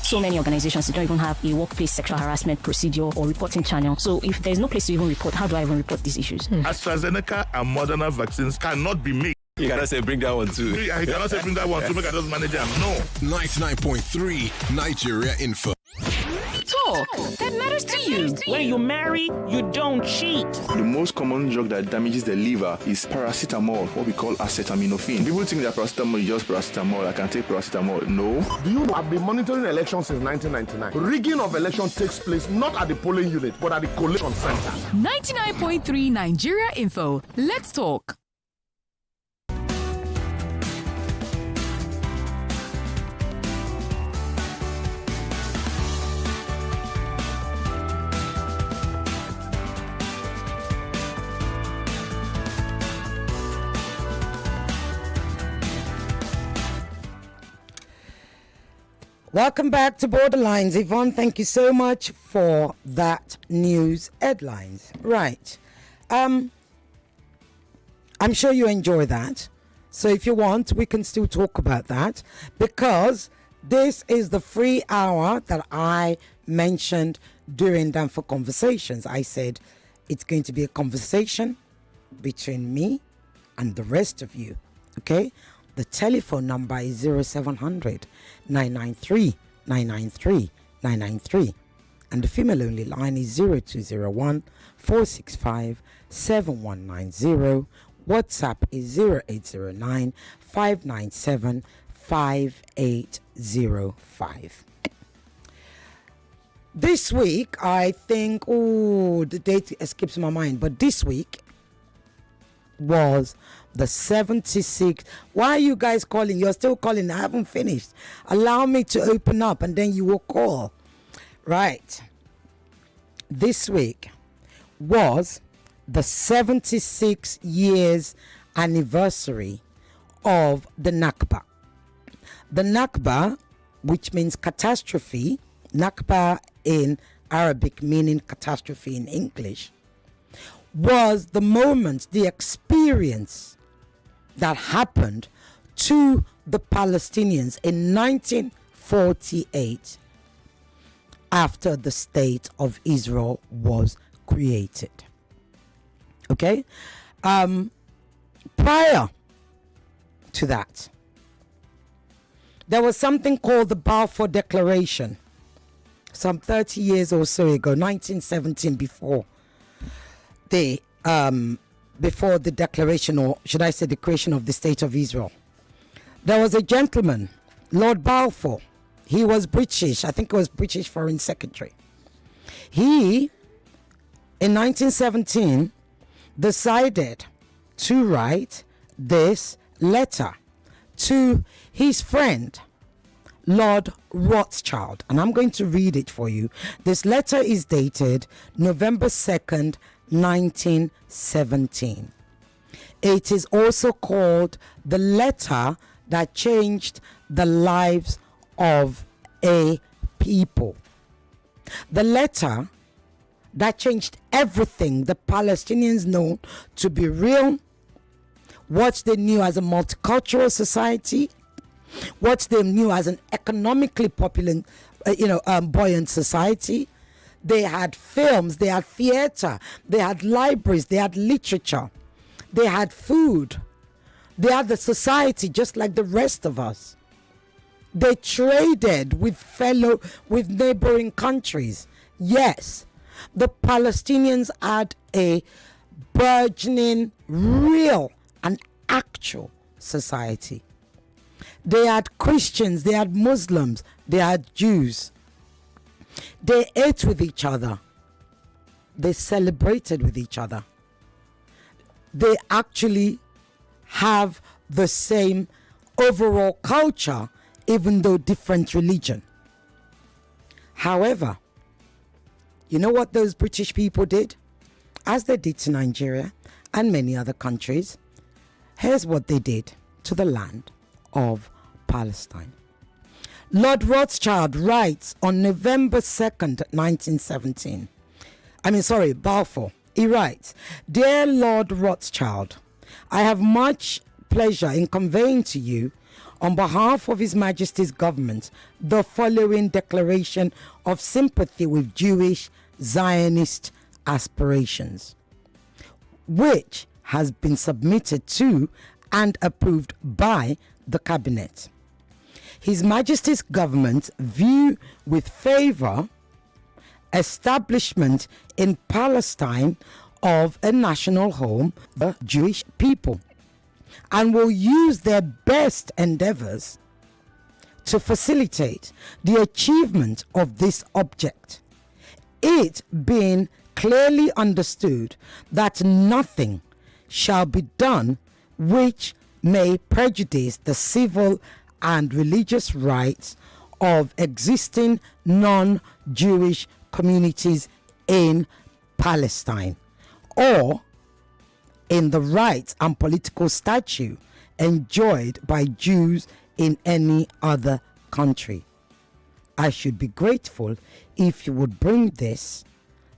So many organizations don't even have a workplace sexual harassment procedure or reporting channel. So if there's no place to even report, how do I even report these issues? AstraZeneca and Moderna vaccines cannot be made. You cannot say bring that one too. You cannot say bring that one too. Make I just manage them. No. 99.3 Nigeria Info. Talk that matters to you. When you marry, you don't cheat. The most common drug that damages the liver is paracetamol, what we call acetaminophen. People think that paracetamol is just paracetamol. I can take paracetamol. No. Do you know I've been monitoring elections since 1999? Rigging of elections takes place not at the polling unit, but at the collation center. 99.3 Nigeria Info. Let's talk. Welcome back to Borderlines. Yvonne, thank you so much for that news headlines. Right. I'm sure you enjoy that. So if you want, we can still talk about that, because this is the free hour that I mentioned during Danfor Conversations. I said it's going to be a conversation between me and the rest of you. Okay? The telephone number is 0700 993 993 993. And the female only line is 0201 465 7190. WhatsApp is 0809 597 5805. This week, I think, the date escapes my mind, but this week was the 76th. Why are you guys calling? You're still calling. I haven't finished. Allow me to open up and then you will call. Right. This week was the 76 years anniversary of the Nakba. The Nakba, which means catastrophe, Nakba in Arabic meaning catastrophe in English, was the moment, the experience that happened to the Palestinians in 1948 after the state of Israel was created. Okay? Prior to that, there was something called the Balfour Declaration some 30 years or so ago, 1917, before the declaration, or should I say the creation of the State of Israel. There was a gentleman, Lord Balfour. He was British. I think he was British Foreign Secretary. He, in 1917, decided to write this letter to his friend, Lord Rothschild. And I'm going to read it for you. This letter is dated November 2nd, 1917. It is also called the letter that changed the lives of a people. The letter that changed everything the Palestinians know to be real, what they knew as a multicultural society, what they knew as an economically buoyant society. They had films, they had theater, they had libraries, they had literature, they had food, they had the society just like the rest of us. They traded with neighboring countries. Yes, the Palestinians had a burgeoning, real and actual society. They had Christians, they had Muslims, they had Jews. They ate with each other. They celebrated with each other. They actually have the same overall culture, even though different religion. However, you know what those British people did? As they did to Nigeria and many other countries, here's what they did to the land of Palestine. Lord Rothschild writes on November 2nd, 1917. Balfour. He writes, "Dear Lord Rothschild, I have much pleasure in conveying to you on behalf of His Majesty's government the following declaration of sympathy with Jewish Zionist aspirations, which has been submitted to and approved by the Cabinet. His Majesty's government view with favour establishment in Palestine of a national home for the Jewish people, and will use their best endeavours to facilitate the achievement of this object, it being clearly understood that nothing shall be done which may prejudice the civil and religious rights of existing non-Jewish communities in Palestine, or in the rights and political status enjoyed by Jews in any other country. I should be grateful if you would bring this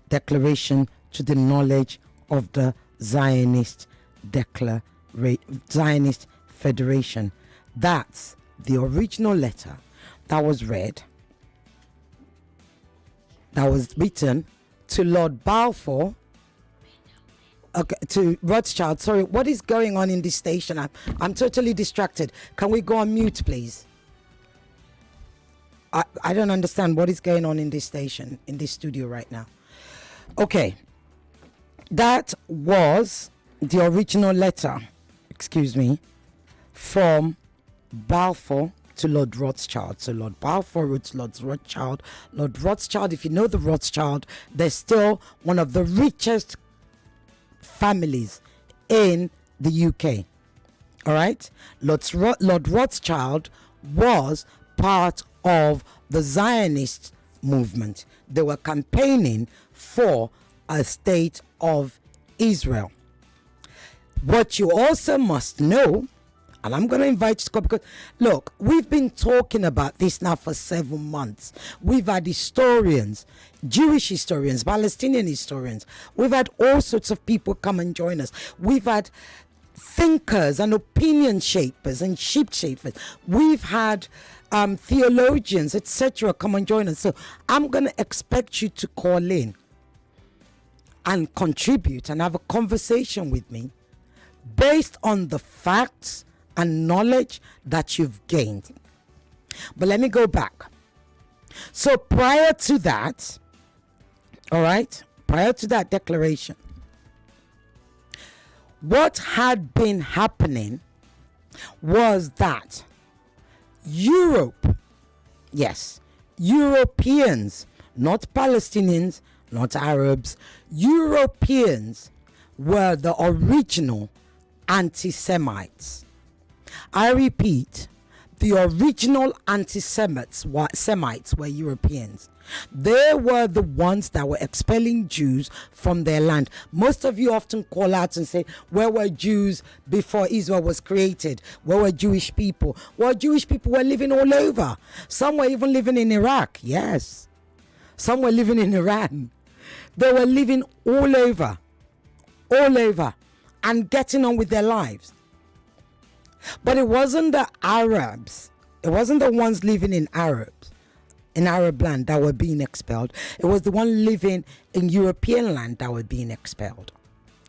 declaration to the knowledge of the Zionist Zionist Federation. That's the original letter that was read, that was written to Lord Balfour, to Rothschild. Sorry, what is going on in this station? I'm totally distracted. Can we go on mute, please? I don't understand what is going on in this station, in this studio right now. Okay, that was the original letter, from Balfour to Lord Rothschild. So Lord Balfour wrote to Lord Rothschild. Lord Rothschild, if you know the Rothschild, they're still one of the richest families in the UK. All right, Lord Rothschild was part of the Zionist movement. They were campaigning for a state of Israel. What you also must know, and I'm going to invite you to come, because look, we've been talking about this now for 7 months. We've had historians, Jewish historians, Palestinian historians. We've had all sorts of people come and join us. We've had thinkers and opinion shapers and sheep shapers. We've had theologians, etc., come and join us. So I'm going to expect you to call in and contribute and have a conversation with me based on the facts and knowledge that you've gained. But let me go back. So prior to that, all right, prior to that declaration, what had been happening was that Europe, yes, Europeans, not Palestinians, not Arabs, Europeans were the original anti-Semites. I repeat, the original anti-Semites were Europeans. They were the ones that were expelling Jews from their land. Most of you often call out and say, where were Jews before Israel was created? Where were Jewish people? Well, Jewish people were living all over. Some were even living in Iraq. Yes. Some were living in Iran. They were living all over, and getting on with their lives. But it wasn't the Arabs, it wasn't the ones living in Arab land that were being expelled. It was the one living in European land that were being expelled.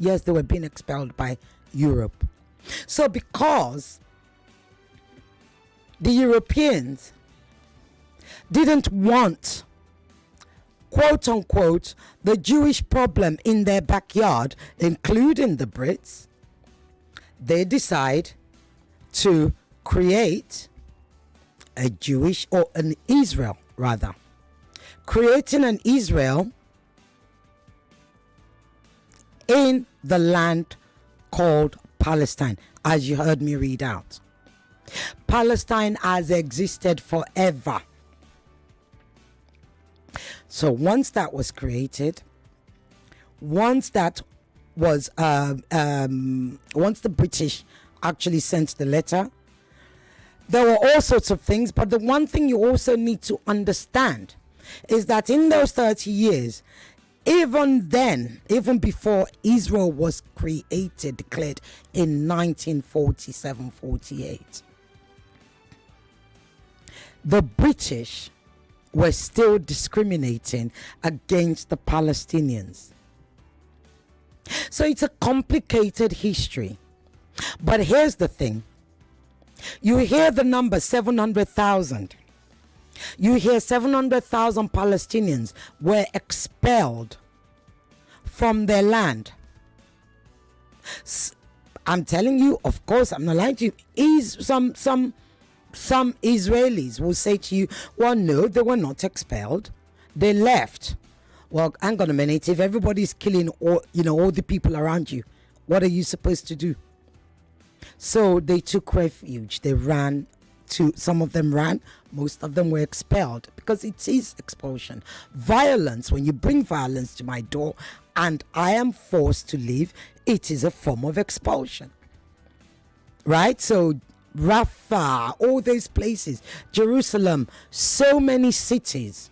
Yes, they were being expelled by Europe. So because the Europeans didn't want, quote unquote, the Jewish problem in their backyard, including the Brits, they decide to create a Jewish, or an Israel rather, creating an Israel in the land called Palestine, as you heard me read out. Palestine has existed forever. So once that was created, once that was once the British actually sent the letter, there were all sorts of things. But the one thing you also need to understand is that in those 30 years, even then, even before Israel was created, declared in 1947-48, the British were still discriminating against the Palestinians. So it's a complicated history. But here's the thing. You hear the number 700,000. You hear 700,000 Palestinians were expelled from their land. I'm telling you, of course, I'm not lying to you. Some Israelis will say to you, well, no, they were not expelled. They left. Well, hang on a minute. If everybody's killing all the people around you, what are you supposed to do? So they took refuge. They ran to, some of them ran, most of them were expelled, because it is expulsion. Violence, when you bring violence to my door and I am forced to leave, it is a form of expulsion. Right? So Rafah, all those places, Jerusalem, so many cities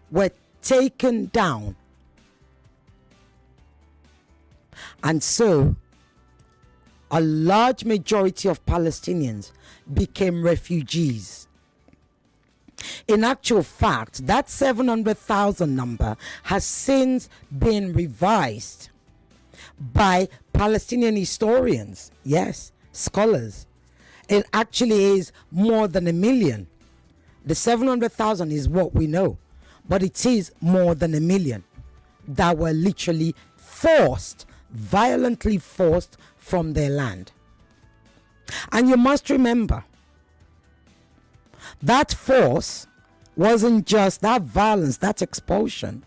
were taken down. And so a large majority of Palestinians became refugees. In actual fact, that 700,000 number has since been revised by Palestinian historians, yes, scholars. It actually is more than 1 million. The 700,000 is what we know, but it is more than 1 million that were literally forced, violently forced from their land. And you must remember, that force wasn't just, that violence, that expulsion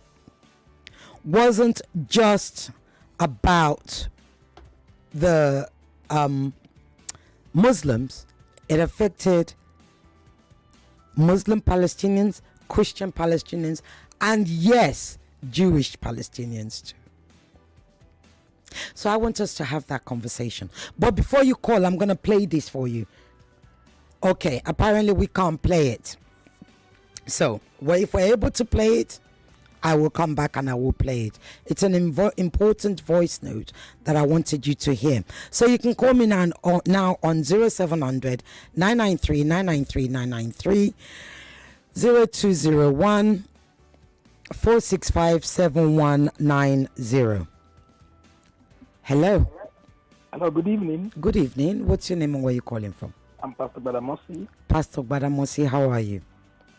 wasn't just about the Muslims. It affected Muslim Palestinians, Christian Palestinians, and yes, Jewish Palestinians too. So I want us to have that conversation. But before you call, I'm going to play this for you. Okay, apparently we can't play it. So, if we're able to play it, I will come back and I will play it. It's an important voice note that I wanted you to hear. So you can call me now on 0700 993 993 993 0201 465 7190. Hello. Hello, good evening. Good evening. What's your name and where are you calling from? I'm Pastor Badamosi. Pastor Badamosi, how are you?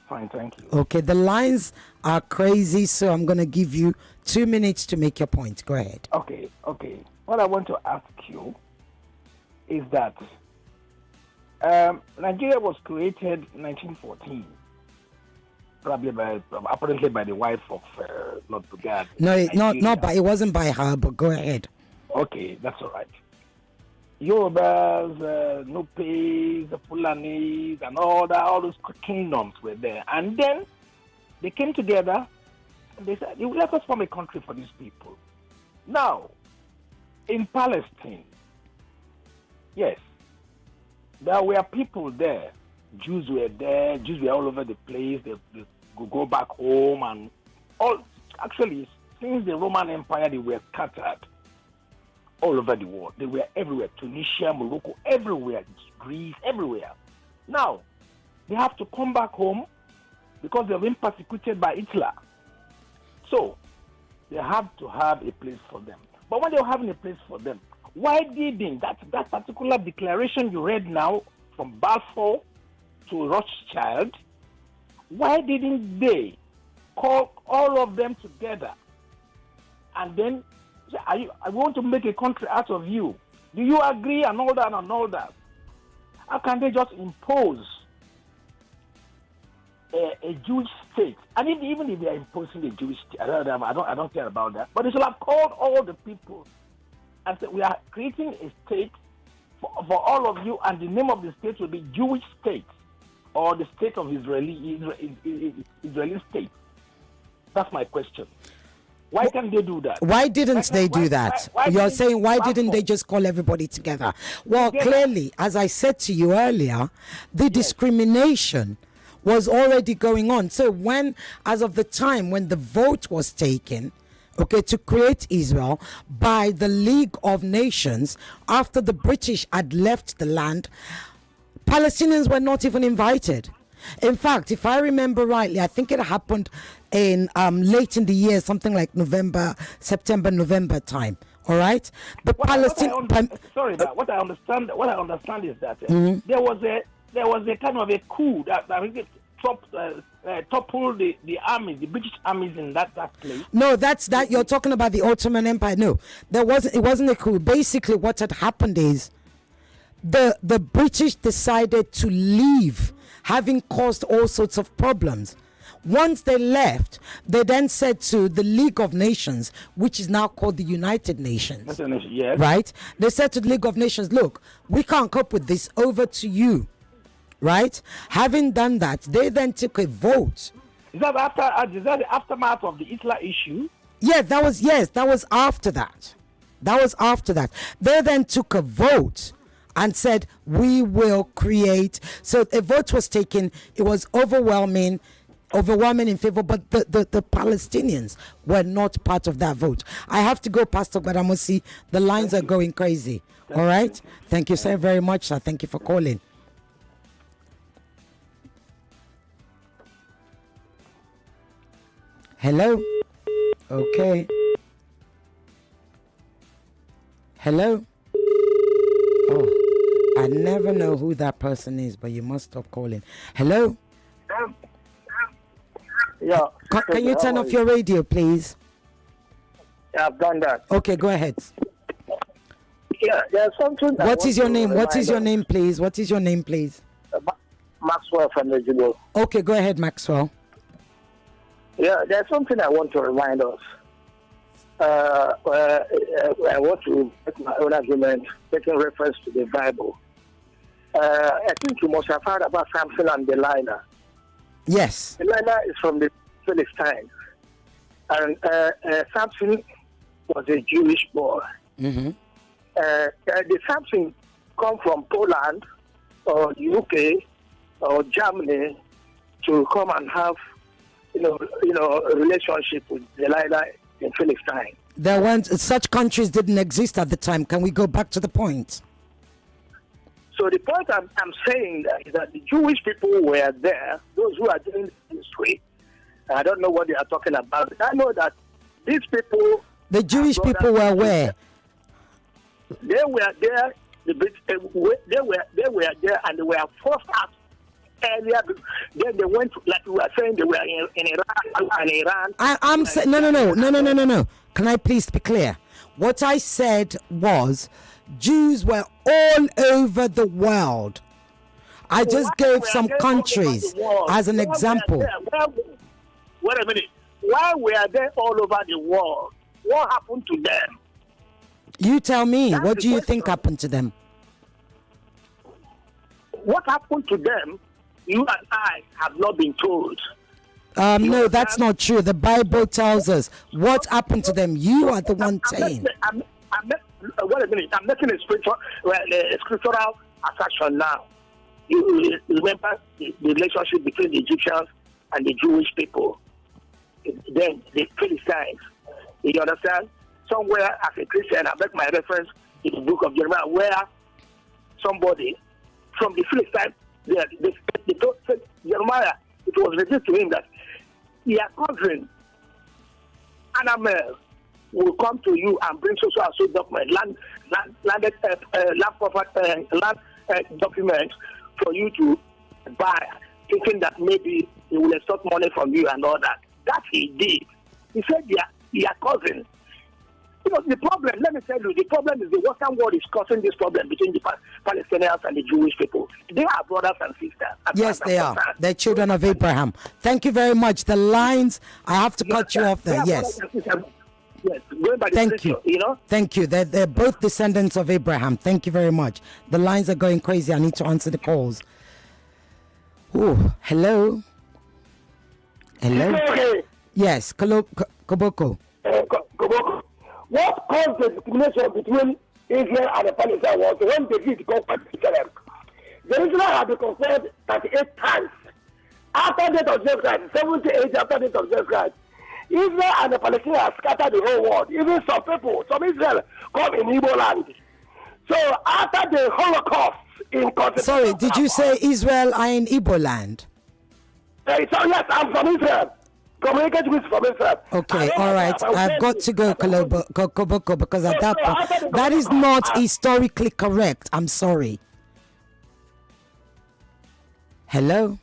Fine, thank you. Okay, the lines are crazy, so I'm going to give you 2 minutes to make your point. Go ahead. Okay. What I want to ask you is that Nigeria was created in 1914, apparently by the wife of Lord Bugad. No, it wasn't by her, but go ahead. Okay, that's all right. Yorubas, Nupes, the Fulanis, and all those kingdoms were there. And then they came together and they said, let us form a country for these people. Now, in Palestine, yes, there were people there. Jews were there. Jews were all over the place. They could go back home and all. Actually, since the Roman Empire, they were scattered all over the world. They were everywhere. Tunisia, Morocco, everywhere. Greece, everywhere. Now, they have to come back home because they've been persecuted by Hitler. So, they have to have a place for them. But when they're having a place for them, why didn't that particular declaration you read now from Balfour to Rothschild, why didn't they call all of them together and then I want to make a country out of you? Do you agree? And all that. How can they just impose a Jewish state? And even if they are imposing a Jewish state, I don't care about that. But they should have called all the people and said, we are creating a state for all of you, and the name of the state will be Jewish state, or the state of Israeli state. That's my question. Why can't they do that? Why didn't they do that? You're saying, why didn't they just call everybody together? Well, clearly, as I said to you earlier, the discrimination was already going on. So as of the time when the vote was taken, to create Israel by the League of Nations, after the British had left the land, Palestinians were not even invited. In fact, if I remember rightly, I think it happened in late in the year, something like September, November time. All right, the Palestinian. What I understand is that there was a kind of a coup that toppled the armies, the British armies in that place. No, that's that you're talking about the Ottoman Empire. No, it wasn't a coup. Basically, what had happened is the British decided to leave, having caused all sorts of problems. Once they left, they then said to the League of Nations, which is now called the United Nations, yes. Right? They said to the League of Nations, look, we can't cope with this, over to you, right? Having done that, they then took a vote. Is that the aftermath of the Isla issue? Yes, that was after that. They then took a vote and said, we will create. So a vote was taken. It was overwhelming in favor, but the Palestinians were not part of that vote. I have to go, Pastor Badamosi. The lines are going crazy. All right? Thank you so very much, sir. Thank you for calling. Hello? Okay. Hello? Oh, I never know who that person is, but you must stop calling. Hello? Yeah. Can you turn off your radio, please? Yeah, I've done that. Okay, go ahead. Yeah, there's something. What is your name? What is your name, please? What is your name, please? Maxwell from the Judo. Okay, go ahead, Maxwell. Yeah, there's something I want to remind us. I want to make my own argument, taking reference to the Bible. I think you must have heard about Samson and Delilah. Yes. Delilah is from the Philistines. And Samson was a Jewish boy. Mm-hmm. The Samson come from Poland or UK or Germany to come and have a relationship with Delilah in Philistine. There weren't such countries didn't exist at the time. Can we go back to the point? So the point I'm saying is that the Jewish people were there, those who are doing history. I don't know what they are talking about. I know that these people... The Jewish people were where? They were there. They were there, and they were forced out earlier. Then they went, like we were saying, they were in Iran. I'm saying no. Can I please be clear? What I said was Jews were all over the world. I just gave some countries as an example. Wait a minute. Why were they all over the world? What happened to them? You tell me. What do you think happened to them? What happened to them, you and I have not been told. No, that's not true. The Bible tells us what happened to them. You are the one saying. Wait a minute. I'm making a scriptural assertion now. You remember the relationship between the Egyptians and the Jewish people. Then the Philistines. You understand? Somewhere as a Christian, I make my reference in the book of Jeremiah, where somebody from the Philistines, they told Jeremiah, it was revealed to him that their cousin, Anamel, will come to you and bring so document, land document for you to buy, thinking that maybe he will extort money from you and all that. That he did. He said their cousin. The problem, let me tell you, the problem is the Western world is causing this problem between the Palestinians and the Jewish people. They are brothers and sisters. Yes, they are. They're children of Abraham. Thank you very much. The lines, I have to cut you off there. Yes. Yes, going by the Thank you. Thank you. They're both descendants of Abraham. Thank you very much. The lines are going crazy. I need to answer the calls. Oh, hello. Hello. Okay. Yes, Koboko. Koboko. What caused the discrimination between Israel and the Palestinians was when they did conquer Jerusalem. Jerusalem had been conquered 38 times. After the death of Jesus Christ, 78 after the death of Jesus Christ, Israel and the Palestinians scattered the whole world. Even some people, some Israel, come in Igbo land. So after the Holocaust in Sorry, did you say Israel are in Igbo land? So yes, I'm from Israel. Communicate with from Israel. Okay, all right. I've got to go, Koboko, because at that point, that is not historically correct. I'm sorry. Hello?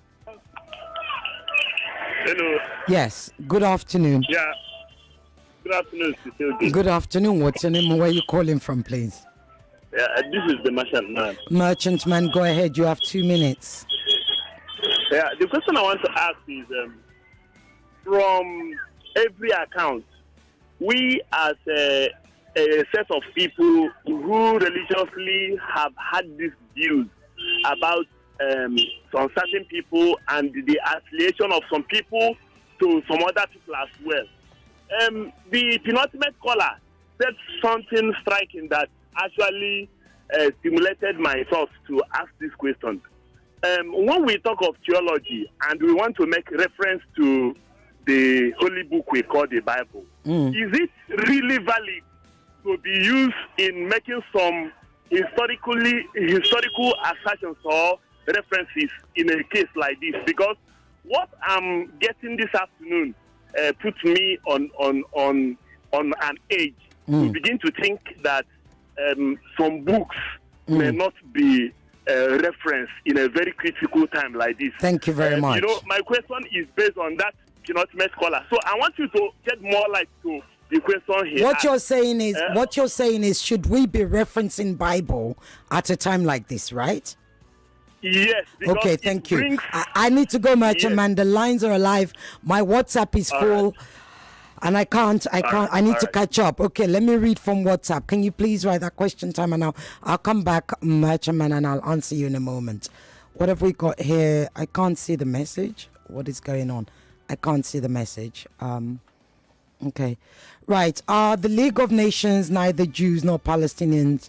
Hello. Yes, good afternoon. Yeah. Good afternoon, Sister. Good afternoon. What's your name and where are you calling from, please? Yeah, this is the merchant man. Merchant man, go ahead. You have 2 minutes. Yeah, the question I want to ask is, from every account, we as a set of people who religiously have had these views about some certain people and the affiliation of some people to some other people as well. The penultimate caller said something striking that actually stimulated my thoughts to ask this question. When we talk of theology and we want to make reference to the holy book we call the Bible, is it really valid to be used in making some historical assertions or references in a case like this? Because what I'm getting this afternoon puts me on an edge to begin to think that some books may not be referenced in a very critical time like this. Thank you very much. You know, my question is based on that penultimate scholar. So I want you to get more light to the question here. What you're saying is, should we be referencing Bible at a time like this, right? Yes. Okay, thank you. I need to go, Merchant Man. The lines are alive. My WhatsApp is full. And I can't. I need to catch up. Okay, let me read from WhatsApp. Can you please write that question time, and I'll come back, Merchant Man, and I'll answer you in a moment. What have we got here? I can't see the message. What is going on? I can't see the message. Okay, right. The League of Nations, neither Jews nor Palestinians.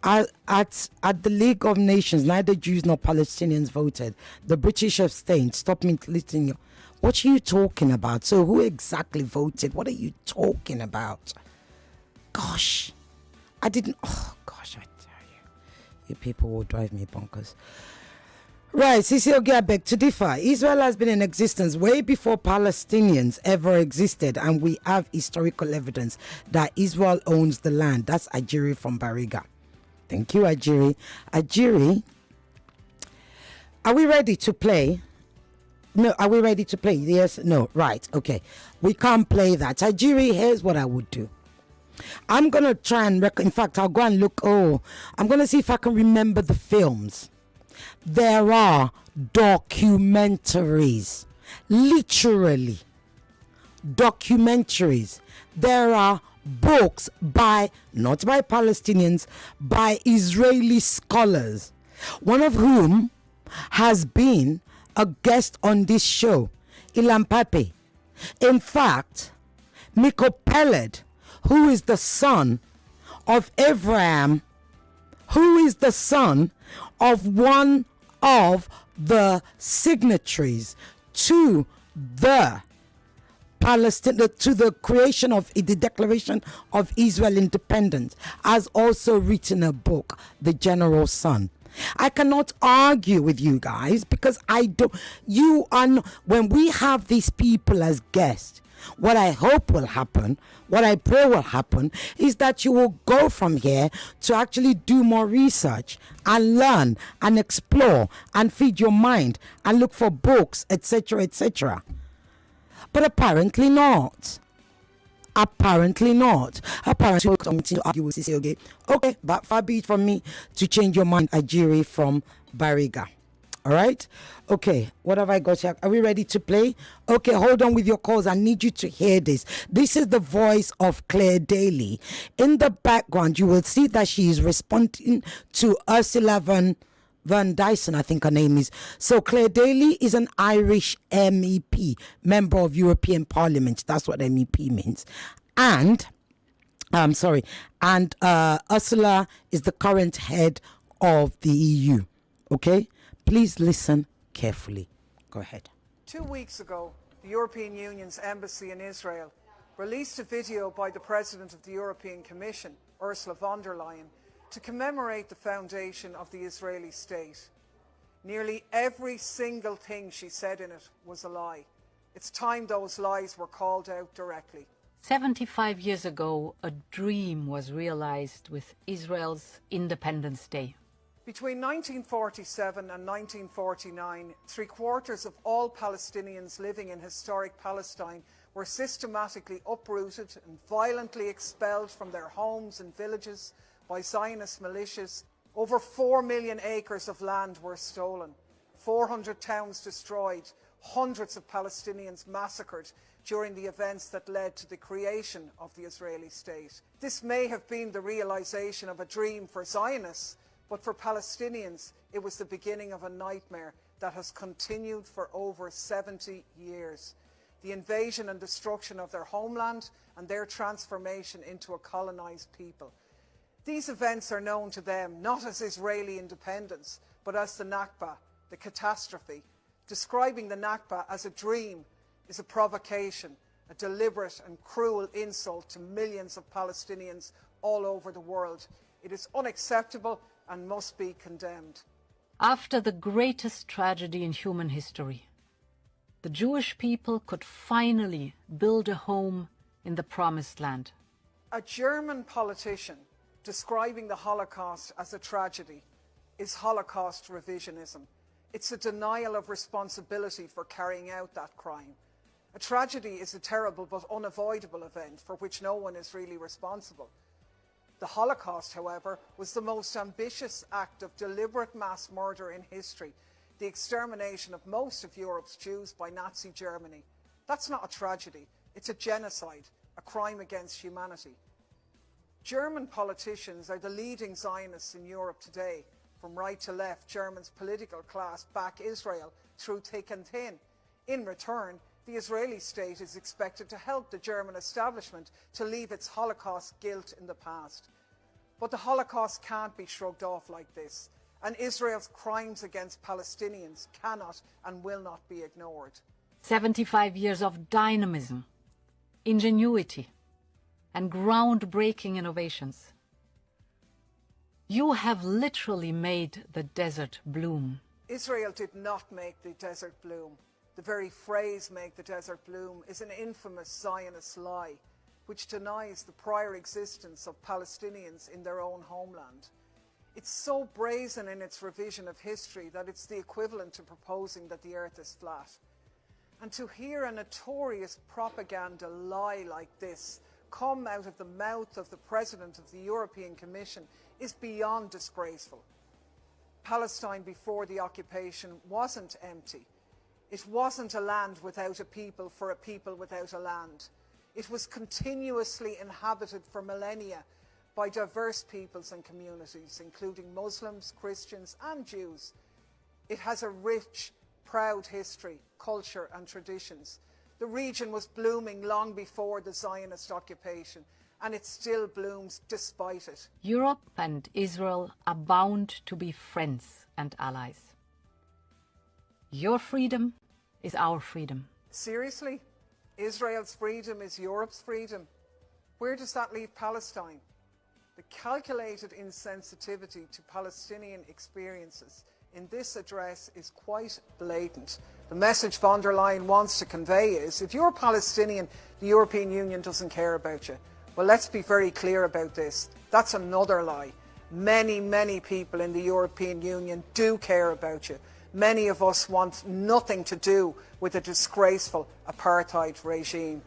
At the League of Nations, neither Jews nor Palestinians voted. The British abstained. Stop me listening. What are you talking about? So who exactly voted? What are you talking about? Gosh, I didn't. Oh gosh, I tell you, you people will drive me bonkers. Right, Sisi Ogiabek, to differ. Israel has been in existence way before Palestinians ever existed, and we have historical evidence that Israel owns the land. That's Ajiri from Bariga. Thank you, Ajiri. Ajiri, are we ready to play? No, are we ready to play? Yes, no, right, okay. We can't play that. Ajiri, here's what I would do. I'm going to try and, in fact, I'll go and look, I'm going to see if I can remember the films. There are documentaries, literally documentaries. There are books not by Palestinians, by Israeli scholars, one of whom has been a guest on this show, Ilan Pape. In fact, Miko Peled, who is the son of Abraham, who is the son of one of the signatories to the to the creation of the Declaration of Israel Independence, has also written a book, The General Son. I cannot argue with you guys because when we have these people as guests, what I hope will happen, what I pray will happen, is that you will go from here to actually do more research and learn and explore and feed your mind and look for books, etc., etc. But apparently not. Apparently not. Apparently, we'll continue to argue with Sisi. Okay, but far be it from me to change your mind, Ajiri from Bariga. All right? Okay, what have I got here? Are we ready to play? Okay, hold on with your calls. I need you to hear this. This is the voice of Clare Daly. In the background, you will see that she is responding to Ursula Van Dyson, I think her name is. So Clare Daly is an Irish MEP, member of European Parliament. That's what MEP means. And Ursula is the current head of the EU. Okay? Please listen carefully. Go ahead. 2 weeks ago, the European Union's embassy in Israel released a video by the President of the European Commission, Ursula von der Leyen, to commemorate the foundation of the Israeli state. Nearly every single thing she said in it was a lie. It's time those lies were called out directly. 75 years ago, a dream was realized with Israel's Independence Day. Between 1947 and 1949, 3/4 of all Palestinians living in historic Palestine were systematically uprooted and violently expelled from their homes and villages by Zionist militias. Over 4 million acres of land were stolen, 400 towns destroyed, hundreds of Palestinians massacred during the events that led to the creation of the Israeli state. This may have been the realization of a dream for Zionists, but for Palestinians, it was the beginning of a nightmare that has continued for over 70 years. The invasion and destruction of their homeland and their transformation into a colonized people. These events are known to them not as Israeli independence, but as the Nakba, the catastrophe. Describing the Nakba as a dream is a provocation, a deliberate and cruel insult to millions of Palestinians all over the world. It is unacceptable and must be condemned. After the greatest tragedy in human history, the Jewish people could finally build a home in the Promised Land. A German politician describing the Holocaust as a tragedy is Holocaust revisionism. It's a denial of responsibility for carrying out that crime. A tragedy is a terrible but unavoidable event for which no one is really responsible. The Holocaust, however, was the most ambitious act of deliberate mass murder in history, the extermination of most of Europe's Jews by Nazi Germany. That's not a tragedy, it's a genocide, a crime against humanity. German politicians are the leading Zionists in Europe today. From right to left, Germany's political class back Israel through thick and thin. In return, the Israeli state is expected to help the German establishment to leave its Holocaust guilt in the past. But the Holocaust can't be shrugged off like this, and Israel's crimes against Palestinians cannot and will not be ignored. 75 years of dynamism, ingenuity, and groundbreaking innovations. You have literally made the desert bloom. Israel did not make the desert bloom. The very phrase "make the desert bloom" is an infamous Zionist lie, which denies the prior existence of Palestinians in their own homeland. It's so brazen in its revision of history that it's the equivalent to proposing that the earth is flat. And to hear a notorious propaganda lie like this come out of the mouth of the President of the European Commission is beyond disgraceful. Palestine before the occupation wasn't empty. It wasn't a land without a people for a people without a land. It was continuously inhabited for millennia by diverse peoples and communities, including Muslims, Christians and Jews. It has a rich, proud history, culture and traditions. The region was blooming long before the Zionist occupation, and it still blooms despite it. Europe and Israel are bound to be friends and allies. Your freedom is our freedom. Seriously? Israel's freedom is Europe's freedom? Where does that leave Palestine? The calculated insensitivity to Palestinian experiences in this address is quite blatant. The message von der Leyen wants to convey is, if you're Palestinian, the European Union doesn't care about you. Well, let's be very clear about this. That's another lie. Many, many people in the European Union do care about you. Many of us want nothing to do with a disgraceful apartheid regime.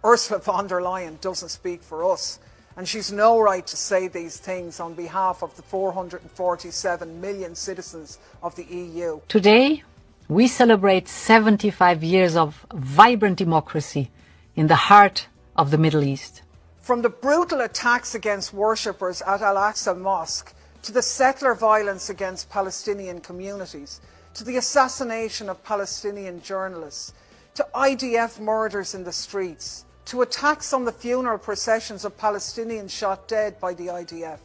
Ursula von der Leyen doesn't speak for us, and she's no right to say these things on behalf of the 447 million citizens of the EU. Today, we celebrate 75 years of vibrant democracy in the heart of the Middle East. From the brutal attacks against worshippers at Al-Aqsa Mosque, to the settler violence against Palestinian communities, to the assassination of Palestinian journalists, to IDF murders in the streets, to attacks on the funeral processions of Palestinians shot dead by the IDF,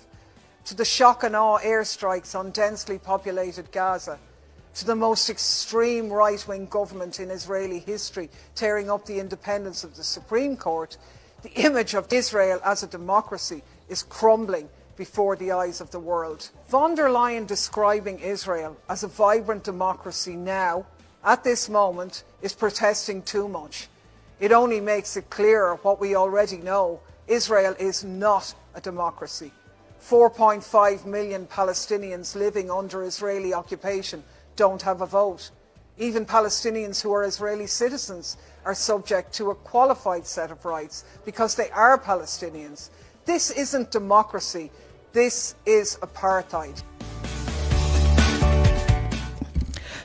to the shock and awe airstrikes on densely populated Gaza, to the most extreme right-wing government in Israeli history tearing up the independence of the Supreme Court, the image of Israel as a democracy is crumbling before the eyes of the world. Von der Leyen describing Israel as a vibrant democracy now, at this moment, is protesting too much. It only makes it clearer what we already know. Israel is not a democracy. 4.5 million Palestinians living under Israeli occupation don't have a vote. Even Palestinians who are Israeli citizens are subject to a qualified set of rights because they are Palestinians. This isn't democracy. This is apartheid.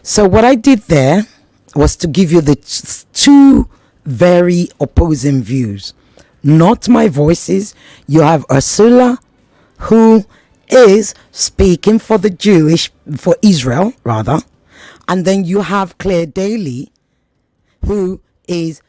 So what I did there was to give you the two very opposing views. Not my voices. You have Ursula, who is speaking for Israel, rather. And then you have Clare Daly, who is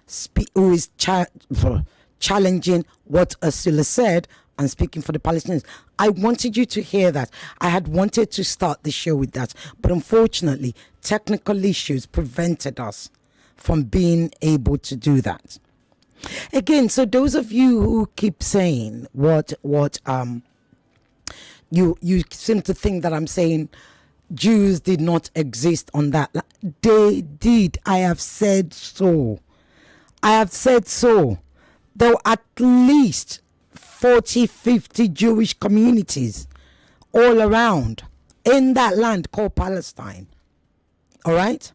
challenging what Ursula said and speaking for the Palestinians. I wanted you to hear that. I had wanted to start the show with that, but unfortunately, technical issues prevented us from being able to do that. Again, so those of you who keep saying you seem to think that I'm saying Jews did not exist on that. They did. I have said so. There were at least 40, 50 Jewish communities all around in that land called Palestine. All right?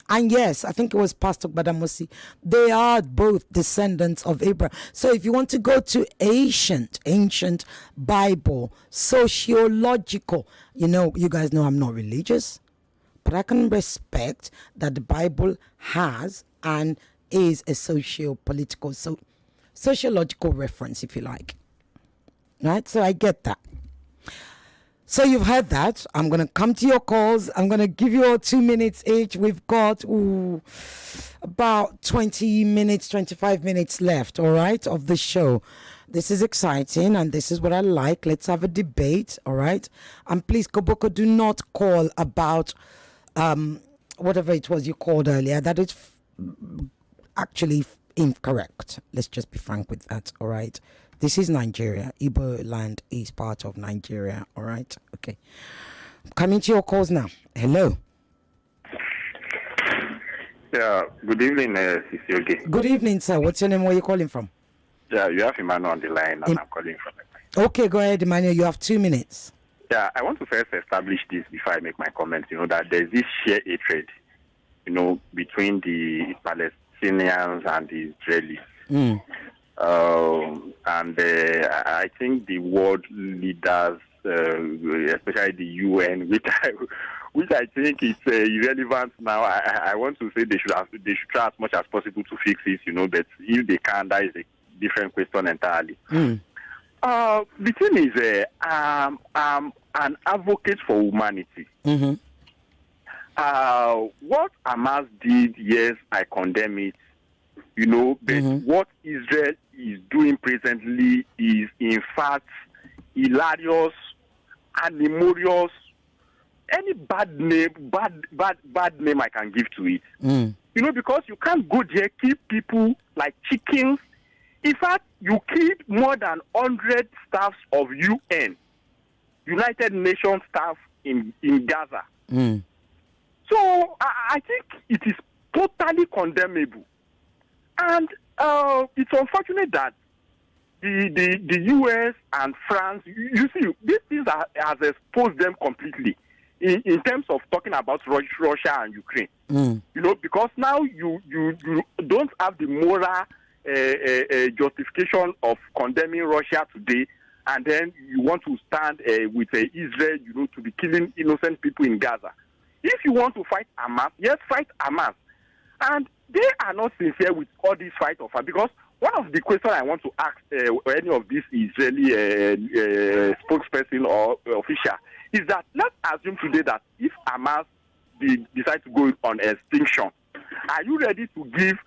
And yes, I think it was Pastor Badamosi. They are both descendants of Abraham. So if you want to go to ancient Bible, sociological, you guys know I'm not religious, but I can respect that the Bible has and is a socio-political, sociological reference, if you like. Right? So I get that. So you've heard that. I'm going to come to your calls. I'm going to give you all 2 minutes each. We've got about 20 minutes, 25 minutes left, all right, of the show. This is exciting, and this is what I like. Let's have a debate, all right? And please, Koboko, do not call about whatever it was you called earlier. That is actually incorrect. Let's just be frank with that, all right? This is Nigeria. Igbo land is part of Nigeria. All right. Okay. Coming to your calls now. Hello. Yeah. Good evening, Sisioge. Good evening, sir. What's your name? Where are you calling from? Yeah, you have Emmanuel on the line, and I'm calling from. Okay, go ahead, Emmanuel. You have 2 minutes. Yeah, I want to first establish this before I make my comments. That there's this sheer hatred, between the Palestinians and the Israelis. I think the world leaders, especially the UN, which I think is irrelevant now. I want to say they should try as much as possible to fix it, but if they can, that is a different question entirely. The thing is, I'm an advocate for humanity. Mm-hmm. What Hamas did, yes, I condemn it. But what Israel is doing presently is, in fact, hilarious, animorious, any bad name I can give to it. Because you can't go there, keep people like chickens. In fact, you killed more than 100 staffs of UN, United Nations staff in Gaza. So I think it is totally condemnable. And it's unfortunate that the US and France, you see, these things has exposed them completely in terms of talking about Russia and Ukraine. Because now you don't have the moral justification of condemning Russia today, and then you want to stand with Israel, to be killing innocent people in Gaza. If you want to fight Hamas, yes, fight Hamas. And they are not sincere with all this fight of her, because one of the questions I want to ask any of these Israeli spokesperson or official is that, let's assume today that if Hamas decide to go on extinction, are you ready to give,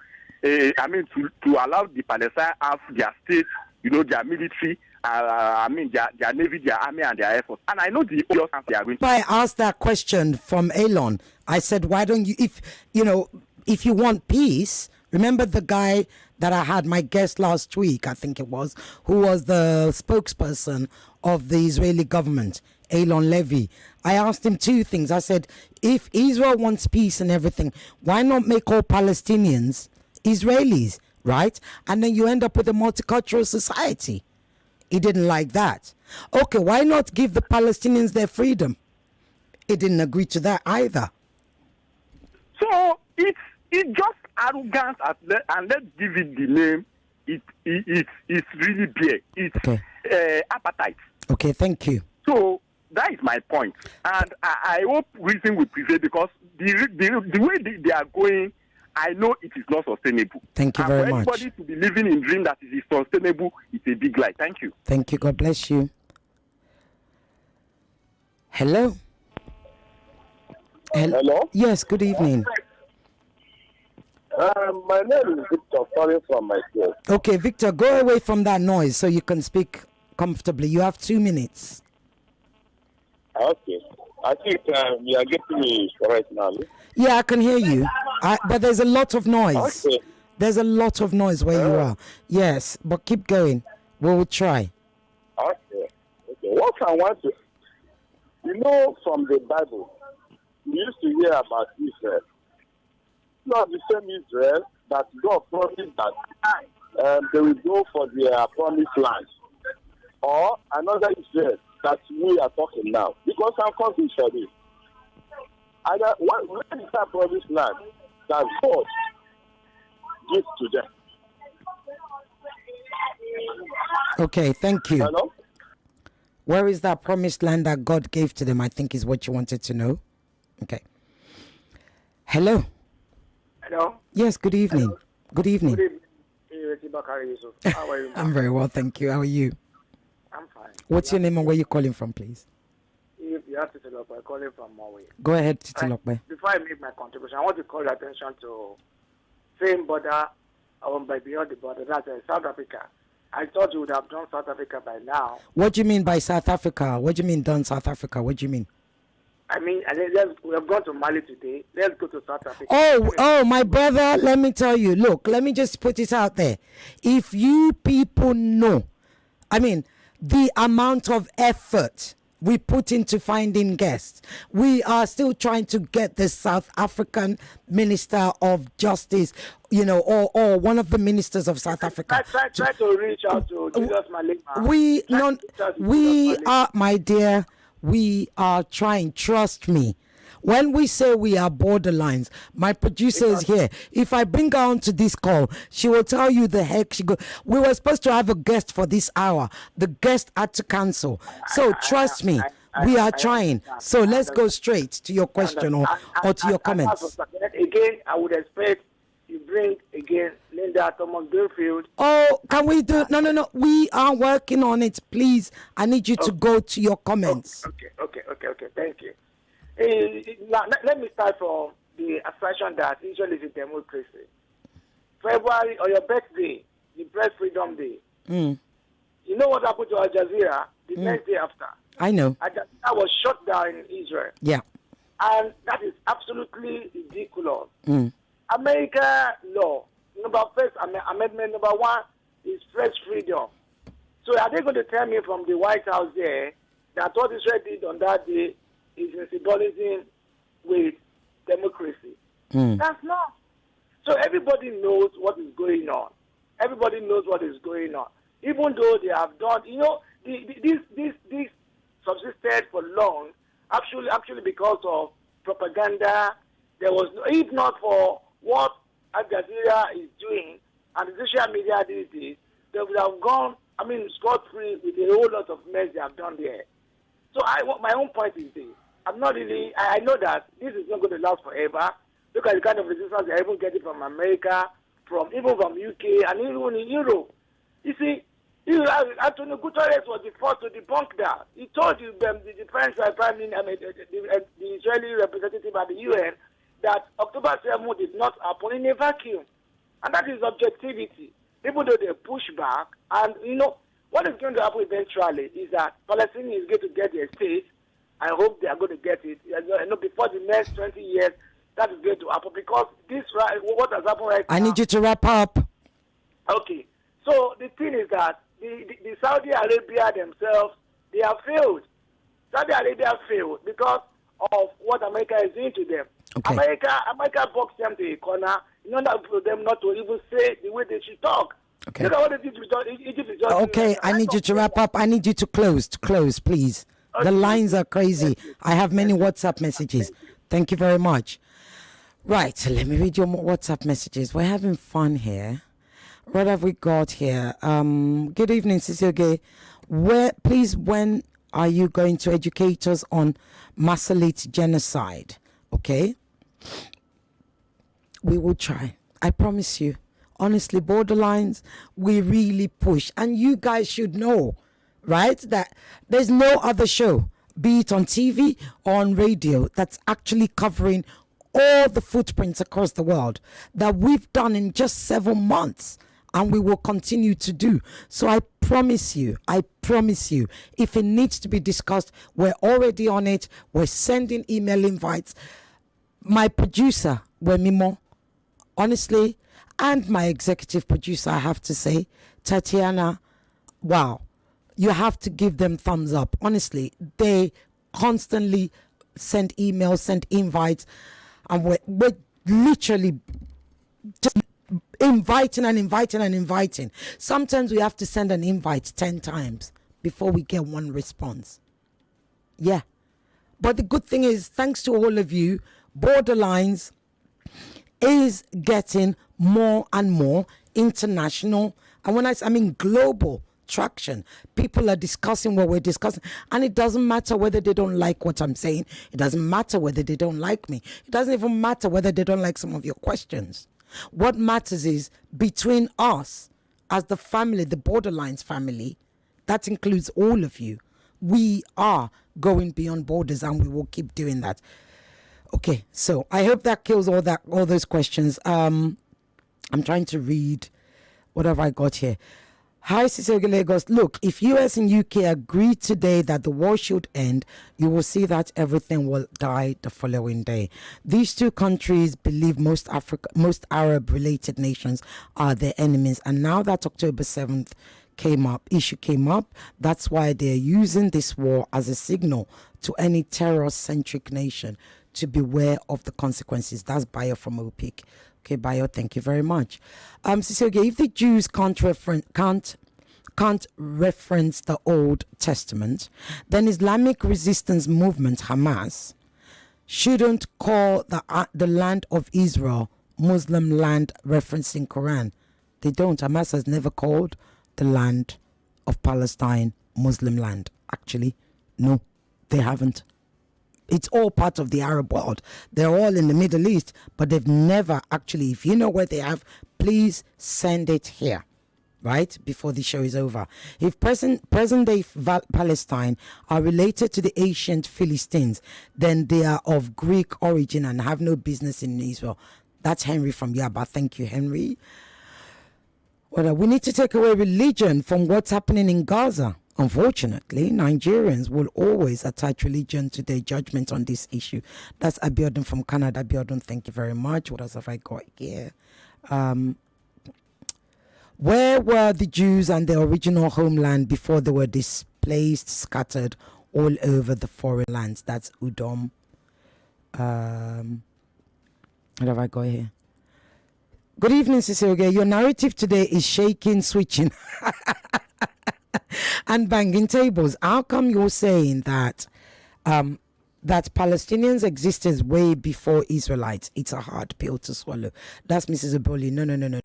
to allow the Palestinians have their state, their military, their navy, their army, and their air force? And I know the obvious answer they are going to. I asked that question from Elon. I said, why don't you, if you want peace, Remember the guy that I had, my guest last week, I think it was, who was the spokesperson of the Israeli government, Elon Levy. I asked him two things. I said, if Israel wants peace and everything, why not make all Palestinians Israelis, right? And then you end up with a multicultural society. He didn't like that. Okay, why not give the Palestinians their freedom? He didn't agree to that either. So it's just arrogance, and let's give it the name. It's really big. It's appetite. Okay, thank you. So that is my point, and I hope reason will prevail, because the way they are going, I know it is not sustainable. Thank you very much. For anybody to be living in dream that it is sustainable, it's a big lie. Thank you. Thank you. God bless you. Hello. Hello? Yes, good evening. My name is Victor, calling from my school. Okay, Victor, go away from that noise so you can speak comfortably. You have 2 minutes. Okay. I think you are getting me right now. Yeah, I can hear you. But there's a lot of noise. Okay. There's a lot of noise where you are. Yes, but keep going. We'll try. Okay. What I want to... from the Bible, we used to hear about Israel. Not the same Israel that God promised that they will go for their promised land. Or another Israel that we are talking now. Because I'm confused for this. When is that promised land that God gives to them? Okay, thank you. Hello? Where is that promised land that God gave to them, I think is what you wanted to know. Okay. Hello. Hello. Yes, good evening. Hello. Good evening. Good evening, Ireti Bakare-Yusuf. How are you? I'm very well, thank you. How are you? I'm fine. What's your name and where you calling from, please? If you have to tell I'm calling from Norway. Go ahead, Titilokwe. Before I make my contribution, I want to call your attention to same border by beyond the border. That's South Africa. I thought you would have done South Africa by now. What do you mean by South Africa? What do you mean done South Africa? What do you mean? I mean, we have gone to Mali today. Let's go to South Africa. Oh, my brother, let me tell you. Look, let me just put it out there. If you people know, the amount of effort we put into finding guests, we are still trying to get the South African Minister of Justice, or one of the ministers of South Africa. Try to reach out to Jesus Malema. We are, my dear, we are trying. Trust me. When we say we are borderlines, my producer is here. If I bring her onto this call, she will tell you the heck she go. We were supposed to have a guest for this hour. The guest had to cancel. So trust me, we are trying. So let's go straight to your question or to your comments. Again, I would expect you bring again Linda Thomas Billfield. Oh, can we do it? No. We are working on it. Please, I need you to go to your comments. Okay. Thank you. Let me start from the assertion that Israel is a democracy. February, or your birthday, the Press Freedom Day. You know what happened to Al Jazeera the next day after? I know. Al Jazeera was shut down in Israel. Yeah. And that is absolutely ridiculous. America law, amendment number 1 is press freedom. So are they going to tell me from the White House there that what Israel did on that day is in symbolism with democracy? That's not. So everybody knows what is going on. Everybody knows what is going on. Even though they have done, this subsisted for long, actually because of propaganda. There was no, if not for what Al Jazeera is doing and the social media these days, they would have gone, scot-free with a whole lot of mess they have done there. So my own point is this. I know that this is not going to last forever. Look at the kind of resistance they're even getting from America, even from UK, and even in Europe. You see, Antonio Guterres was the first to debunk that. He told you, the French the Israeli representative at the UN, that October 7th did not happen in a vacuum. And that is objectivity. Even though they push back, and what is going to happen eventually is that Palestine is going to get their state. I hope they are going to get it. Before the next 20 years, that is going to happen because this what has happened right now. I need you to wrap up. Okay. So the thing is that the Saudi Arabia themselves, they have failed. Saudi Arabia failed because of what America is doing to them. Okay. America boxed them to a corner in order for them not to even say the way they should talk. Okay. Look at what they did with Egypt. Is just Okay, I need you to wrap up. I need you to close, please. Okay. The lines are crazy. I have many WhatsApp messages. Thank you very much. Right, let me read your more WhatsApp messages. We're having fun here. What have we got here? Good evening, Sisioge. When are you going to educate us on Masalit genocide? Okay? We will try. I promise you. Honestly, Borderlines, we really push. And you guys should know, right, that there's no other show, be it on TV or on radio, that's actually covering all the footprints across the world that we've done in just 7 months. And we will continue to do. So I promise you, if it needs to be discussed, we're already on it. We're sending email invites. My producer, Wemimo, honestly, and my executive producer, I have to say, Tatiana, wow, you have to give them thumbs up. Honestly, they constantly send emails, send invites, and we're literally just inviting. Sometimes we have to send an invite 10 times before we get one response. Yeah. But the good thing is, thanks to all of you, Borderlines is getting more and more international, and when I mean global traction. People are discussing what we're discussing, and it doesn't matter whether they don't like what I'm saying. It doesn't matter whether they don't like me. It doesn't even matter whether they don't like some of your questions. What matters is between us as the family, the Borderlines family, that includes all of you. We are going beyond borders, and we will keep doing that. Okay, so I hope that kills all those questions. I'm trying to read. What have I got here? Hi, Cicero Lagos. Look, if US and UK agree today that the war should end, you will see that everything will die the following day. These two countries believe most Arab-related nations are their enemies, and now that October 7th issue came up, that's why they're using this war as a signal to any terror-centric nation to beware of the consequences. That's Bayo from OPIC. Okay, Bayo, thank you very much. Cicero, if the Jews can't reference the Old Testament, then Islamic resistance movement Hamas shouldn't call the land of Israel Muslim land, referencing Quran. They don't. Hamas has never called the land of Palestine Muslim land. Actually, no, they haven't. It's all part of the Arab world. They're all in the Middle East, but they've never actually, if you know where they have, please send it here, right? Before the show is over. If present-day Palestine are related to the ancient Philistines, then they are of Greek origin and have no business in Israel. That's Henry from Yaba. Thank you, Henry. Well, we need to take away religion from what's happening in Gaza. Unfortunately, Nigerians will always attach religion to their judgment on this issue. That's Abiodun from Canada. Abiodun, thank you very much. What else have I got here? Where were the Jews and their original homeland before they were displaced, scattered all over the foreign lands? That's Udom. What have I got here? Good evening, Cicero. Your narrative today is shaking, switching, and banging tables. How come you're saying that that Palestinians existed way before Israelites? It's a hard pill to swallow. That's Mrs. Aboli. No.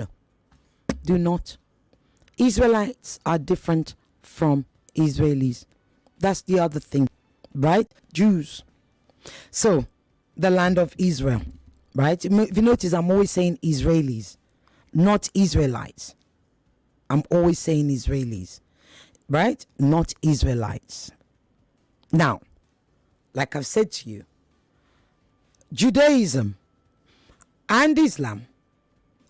Do not. Israelites are different from Israelis. That's the other thing, right? Jews. So, the land of Israel, right? If you notice, I'm always saying Israelis, not Israelites. I'm always saying Israelis, right? Not Israelites. Now, like I've said to you, Judaism and Islam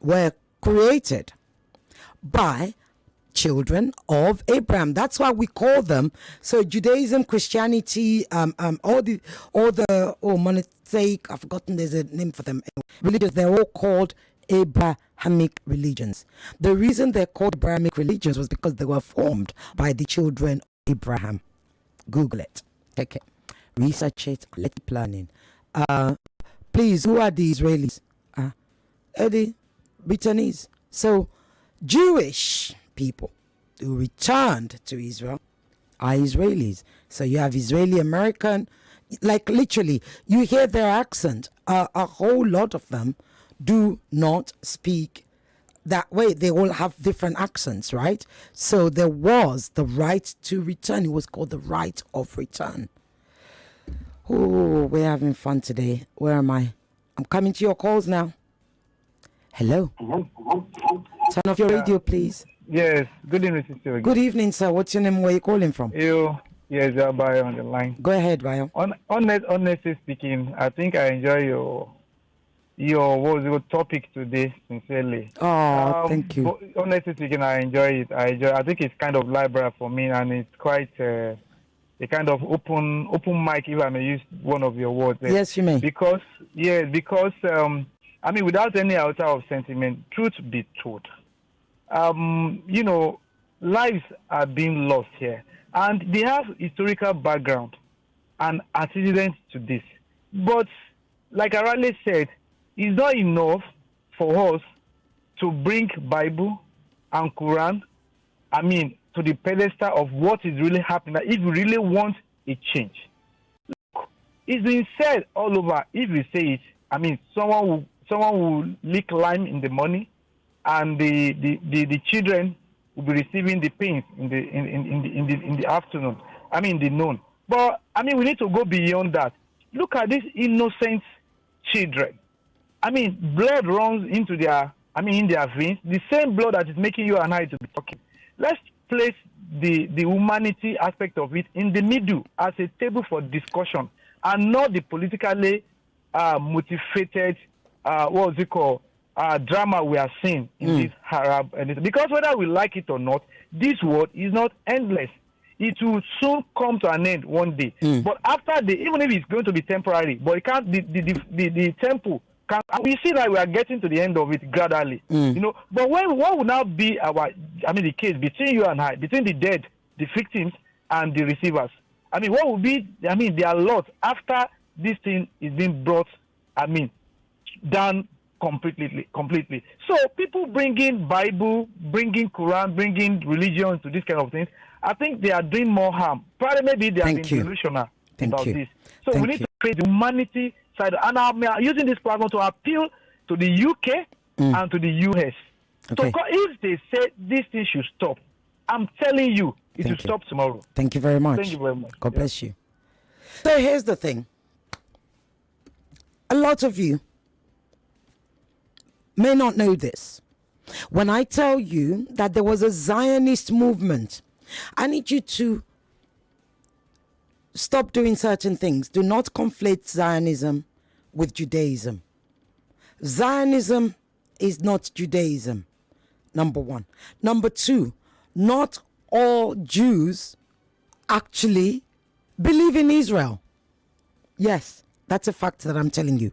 were created by children of Abraham. That's why we call them. So Judaism, Christianity, all the monotheistic, I've forgotten there's a name for them. Religions, they're all called Abrahamic religions. The reason they're called Abrahamic religions was because they were formed by the children of Abraham. Google it. Okay. Research it. Let it planning. Please, who are the Israelis? The Britons. So Jewish people who returned to Israel are Israelis. So you have Israeli American, like literally, you hear their accent. A whole lot of them do not speak that way. They all have different accents, right? So there was the right to return. It was called the right of return. Oh, we're having fun today. Where am I? I'm coming to your calls now. Hello. Turn off your radio, please. Yes. Good evening, sister. Good evening, sir. What's your name? Where are you calling from? Yes, Bayo on the line. Go ahead, Bayo. Honestly speaking, I think I enjoy your topic today, sincerely. Oh, thank you. Honestly speaking, I enjoy it. I think it's kind of liberal for me, and it's quite a kind of open mic, if I may use one of your words. Yes, you may. Because without any altar of sentiment, truth be told, lives are being lost here, and they have historical background and antecedents to this. But like I rightly said, it's not enough for us to bring Bible and Quran, to the pedestal of what is really happening. If we really want a change, look, it's been said all over. If we say it, someone will lick lime in the morning, and the children will be receiving the pains in the afternoon. The noon. But we need to go beyond that. Look at these innocent children. Blood runs into in their veins. The same blood that is making you and I to be talking. Let's place the humanity aspect of it in the middle as a table for discussion, and not the politically motivated drama we are seeing in this Arab. Because whether we like it or not, this world is not endless. It will soon come to an end one day. But after even if it's going to be temporary, but it can't. The temple can. We see that we are getting to the end of it gradually. But what will now be the case between you and I, between the dead, the victims, and the receivers? What will be? There are lots after this thing is being brought. Done completely. So people bringing Bible, bringing Quran, bringing religion to this kind of things, I think they are doing more harm. Probably maybe they are being delusional about this. So we need to create the humanity side. And I'm using this platform to appeal to the UK and to the US. Okay. So if they say this thing should stop, I'm telling you, it will stop tomorrow. Thank you very much. Thank you very much. God bless you. So here's the thing. A lot of you may not know this. When I tell you that there was a Zionist movement, I need you to stop doing certain things. Do not conflate Zionism with Judaism. Zionism is not Judaism, number one. Number two, not all Jews actually believe in Israel. Yes, that's a fact that I'm telling you.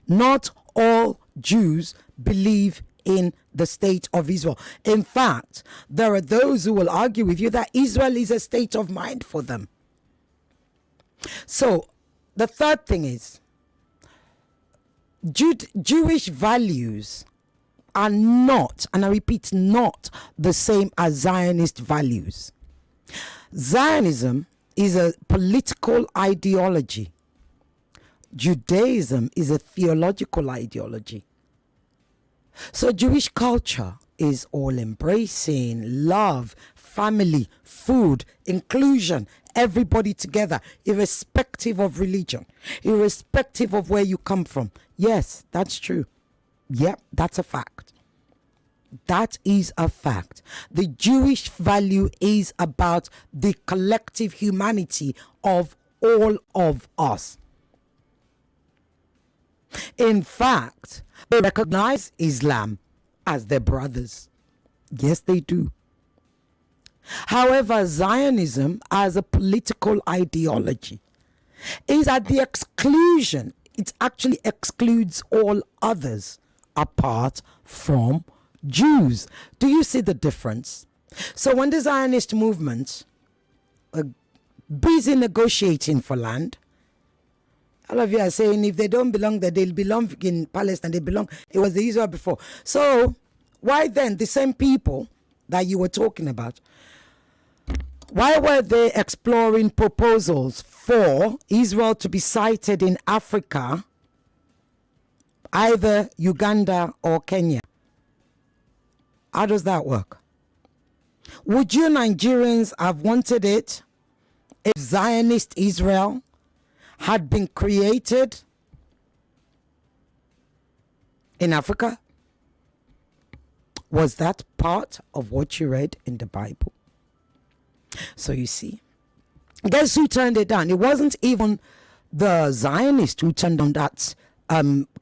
Not all Jews believe in the state of Israel. In fact, there are those who will argue with you that Israel is a state of mind for them. So, the third thing is, Jewish values are not, and I repeat, not the same as Zionist values. Zionism is a political ideology. Judaism is a theological ideology. So Jewish culture is all embracing, love, family, food, inclusion, everybody together, irrespective of religion, irrespective of where you come from. Yes, that's true. Yep, that's a fact. That is a fact. The Jewish value is about the collective humanity of all of us. In fact, they recognize Islam as their brothers. Yes, they do. However, Zionism as a political ideology is at the exclusion. It actually excludes all others apart from Jews. Do you see the difference? So when the Zionist movement are busy negotiating for land, all of you are saying if they don't belong there, they'll belong in Palestine. They belong. It was the Israel before. So why then the same people that you were talking about, why were they exploring proposals for Israel to be sited in Africa, either Uganda or Kenya? How does that work? Would you Nigerians have wanted it if Zionist Israel had been created in Africa? Was that part of what you read in the Bible? So you see, guess who turned it down? It wasn't even the Zionists who turned down that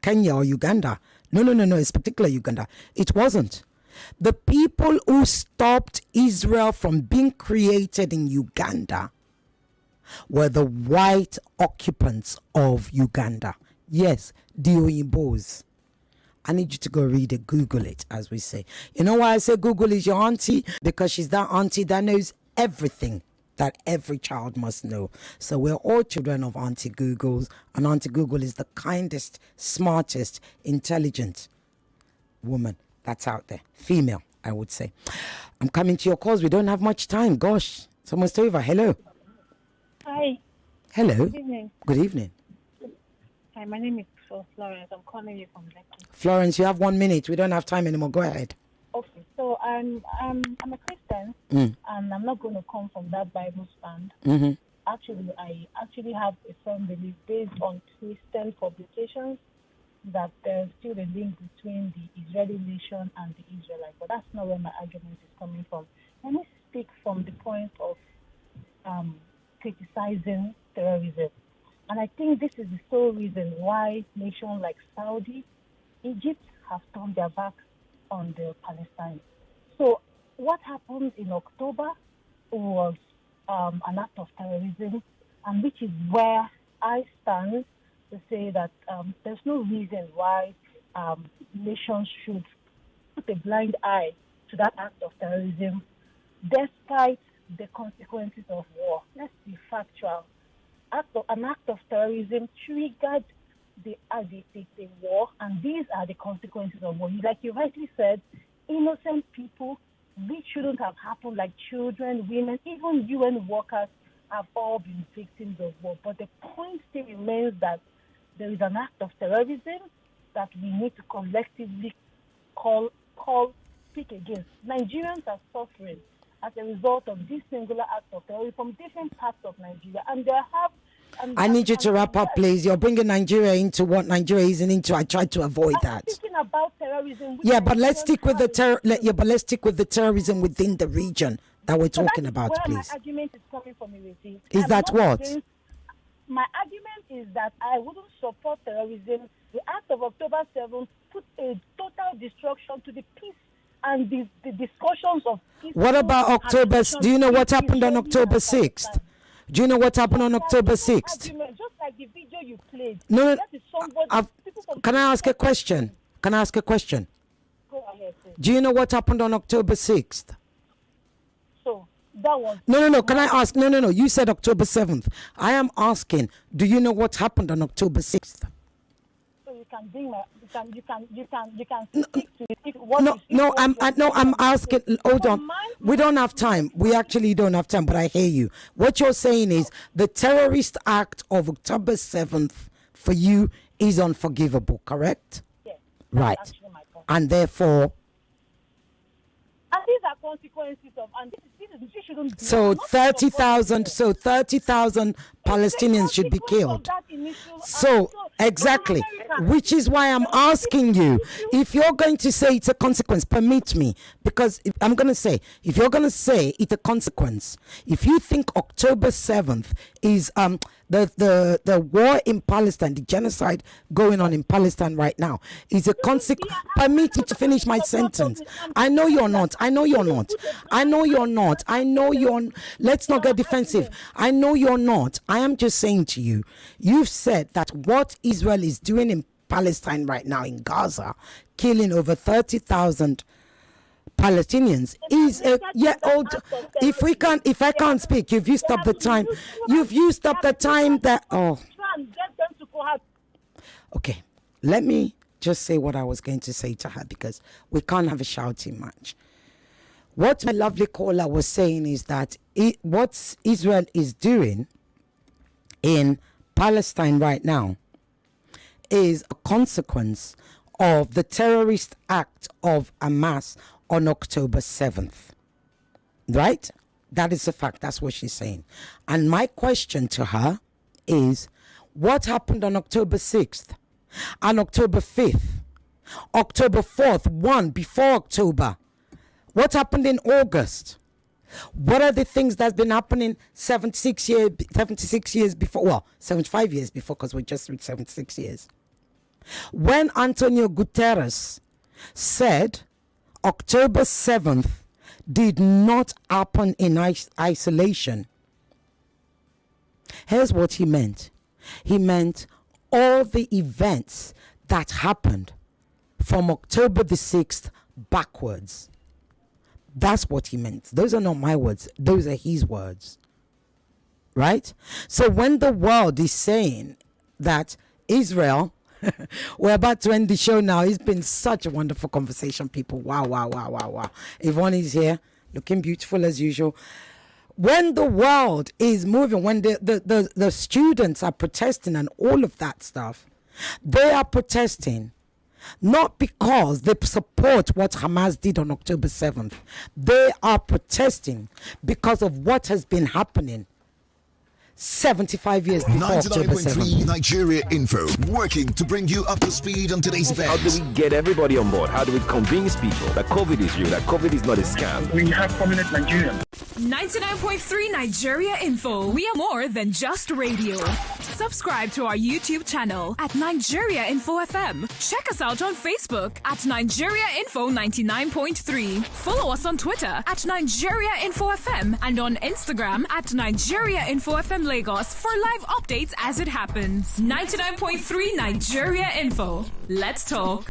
Kenya or Uganda. No, it's particular Uganda. It wasn't. The people who stopped Israel from being created in Uganda were the white occupants of Uganda. Yes, the Oyinbos. I need you to go read it, Google it, as we say. You know why I say Google is your auntie? Because she's that auntie that knows everything that every child must know. So we're all children of Auntie Googles, and Auntie Google is the kindest, smartest, intelligent woman that's out there. Female, I would say. I'm coming to your calls. We don't have much time. Gosh, someone's over. Hello. Hi. Hello. Good evening. Good evening. Hi, my name is Florence. I'm calling you from Lekki. Florence, you have 1 minute. We don't have time anymore. Go ahead. Okay, so I'm a Christian, and I'm not going to come from that Bible stand. Mm-hmm. Actually, I actually have a firm belief based on Christian publications that there's still a link between the Israeli nation and the Israelites, but that's not where my argument is coming from. Let me speak from the point of criticizing terrorism. And I think this is the sole reason why nations like Saudi, Egypt have turned their backs on the Palestine. So what happened in October was an act of terrorism, and which is where I stand to say that there's no reason why nations should put a blind eye to that act of terrorism, despite the consequences of war. Let's be factual. An act of terrorism triggered the war, and these are the consequences of war. Like you rightly said, innocent people, which shouldn't have happened, like children, women, even UN workers have all been victims of war. But the point still remains that there is an act of terrorism that we need to collectively speak against. Nigerians are suffering as a result of this singular act of terrorism from different parts of Nigeria, and I need you to wrap up, please. You're bringing Nigeria into what Nigeria isn't into. I tried to avoid that. Speaking about terrorism. Yeah, but let's stick with the let's stick with the terrorism within the region that we're talking about, please. My argument is coming from Ireti. Is that what? My argument is that I wouldn't support terrorism. The act of October 7th put a total destruction to the peace and the discussions of peace. What about October? Do you know what happened on October 6th? Do you know what happened on October 6th? Just like the video you played. No. Can I ask a question? Go ahead, please. Do you know what happened on October 6th? So, that was... No. Can I ask? No. You said October 7th. I am asking, do you know what happened on October 6th? So you can bring my... You can speak to it. I'm asking. Hold on. We don't have time. We actually don't have time, but I hear you. What you're saying is the terrorist act of October 7th for you is unforgivable, correct? Yes. Right. And therefore... And these are consequences of... And this shouldn't be... So 30,000 Palestinians should be killed. So Exactly. Which is why I'm asking you, if you're going to say it's a consequence, permit me, because I'm going to say, if you're going to say it's a consequence, if you think October 7th is the war in Palestine, the genocide going on in Palestine right now, is a consequence. Permit me to finish my sentence. I know you're not. Let's not get defensive. I know you're not. I am just saying to you, you've said that what Israel is doing in Palestine right now, in Gaza, killing over 30,000 Palestinians, is a old. If I can't speak, you've used up the time. You've used up the time that. Oh. Okay, let me just say what I was going to say to her, because we can't have a shouting match. What my lovely caller was saying is that what Israel is doing in Palestine right now is a consequence of the terrorist act of Hamas on October 7th. Right? That is a fact. That's what she's saying. And my question to her is, what happened on October 6th and October 5th, October 4th, one before October? What happened in August? What are the things that's been happening 76 years before? Well, 75 years before, because we just reached 76 years. When Antonio Guterres said October 7th did not happen in isolation, here's what he meant. He meant all the events that happened from October the 6th backwards. That's what he meant. Those are not my words. Those are his words. Right? So when the world is saying that Israel, we're about to end the show now. It's been such a wonderful conversation, people. Wow. Yvonne is here, looking beautiful as usual. When the world is moving, when the students are protesting and all of that stuff, they are protesting not because they support what Hamas did on October 7th. They are protesting because of what has been happening 75 years before October 7th. 99.3 Nigeria Info, working to bring you up to speed on today's events. How do we get everybody on board? How do we convince people that COVID is real, that COVID is not a scam? We have prominent Nigerians. 99.3 Nigeria Info. We are more than just radio. Subscribe to our YouTube channel at Nigeria Info FM. Check us out on Facebook at Nigeria Info 99.3. Follow us on Twitter at Nigeria Info FM and on Instagram at Nigeria Info FM Lagos for live updates as it happens. 99.3 Nigeria Info. Let's talk.